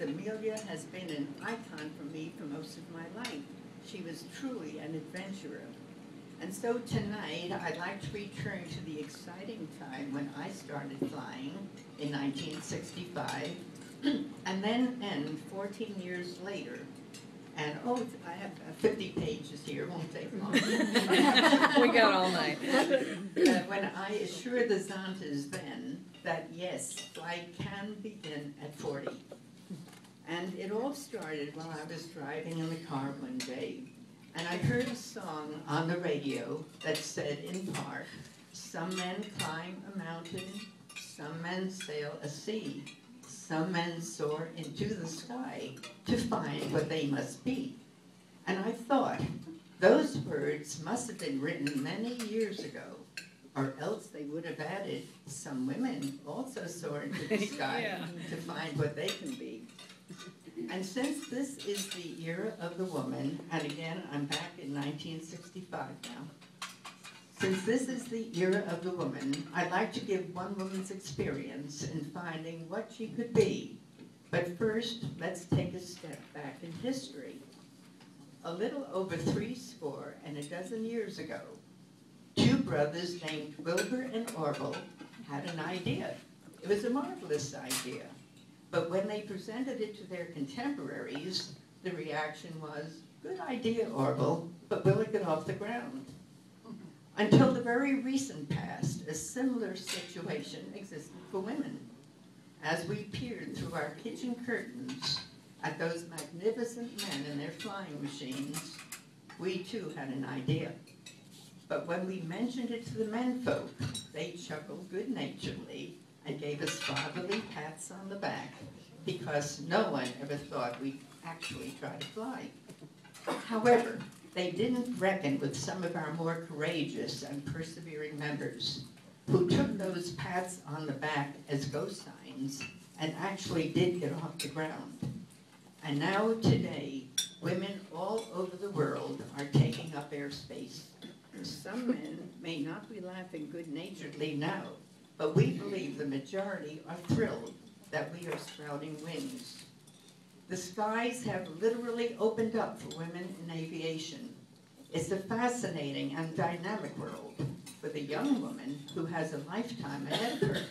Amelia has been an icon for me for most of my life. She was truly an adventurer. And so tonight, I'd like to return to the exciting time when I started flying in 1965, and then end 14 years later. And I have 50 pages here, won't take long. We got all night. When I assured the Zontas then that yes, flight can begin at 40. And it all started while I was driving in the car one day. And I heard a song on the radio that said in part, some men climb a mountain, some men sail a sea, some men soar into the sky to find what they must be. And I thought, those words must have been written many years ago, or else they would have added, some women also soar into the sky to find what they can be. And since this is the era of the woman, and again, I'm back in 1965 now. Since this is the era of the woman, I'd like to give one woman's experience in finding what she could be. But first, let's take a step back in history. A little over 70 years ago, two brothers named Wilbur and Orville had an idea. It was a marvelous idea. But when they presented it to their contemporaries, the reaction was, good idea, Orville, but will it get off the ground? Until the very recent past, a similar situation existed for women. As we peered through our kitchen curtains at those magnificent men in their flying machines, we too had an idea. But when we mentioned it to the menfolk, they chuckled good-naturedly and gave us fatherly pats on the back because no one ever thought we'd actually try to fly. However, they didn't reckon with some of our more courageous and persevering members who took those pats on the back as ghost signs and actually did get off the ground. And now today, women all over the world are taking up airspace. Some men may not be laughing good-naturedly now, but we believe the majority are thrilled that we are sprouting wings. The skies have literally opened up for women in aviation. It's a fascinating and dynamic world for the young woman who has a lifetime ahead of her.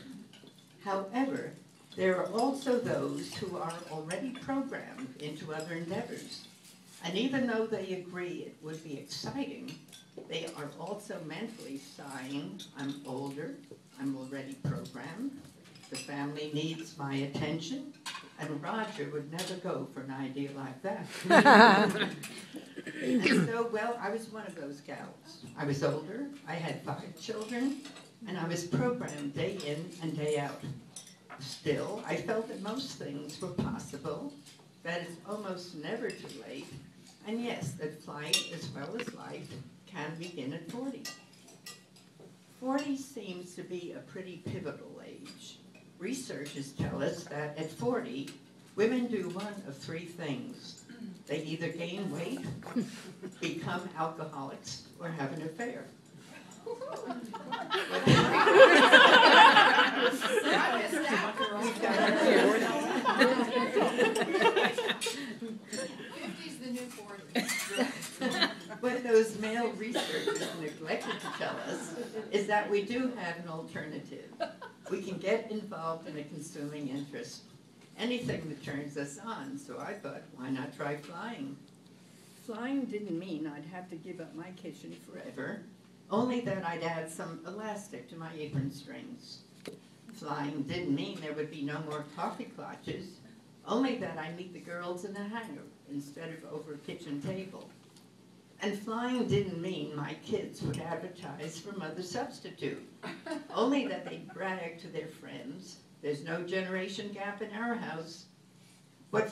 However, there are also those who are already programmed into other endeavors. And even though they agree it would be exciting, they are also mentally sighing, I'm older, I'm already programmed, the family needs my attention, and Roger would never go for an idea like that. And so, well, I was one of those gals. I was older, I had 5 children, and I was programmed day in and day out. Still, I felt that most things were possible, that it's almost never too late, and yes, that flight as well as life can begin at 40. 40 seems to be a pretty pivotal age. Researchers tell us that at 40, women do one of 3 things. They either gain weight, become alcoholics, or have an affair. The new 40. What those male researchers neglected to tell us is that we do have an alternative. We can get involved in a consuming interest. Anything that turns us on, so I thought, why not try flying? Flying didn't mean I'd have to give up my kitchen forever, only that I'd add some elastic to my apron strings. Flying didn't mean there would be no more coffee clutches, only that I'd meet the girls in a hangar instead of over a kitchen table. And flying didn't mean my kids would advertise for mother substitute, only that they'd brag to their friends, there's no generation gap in our house. What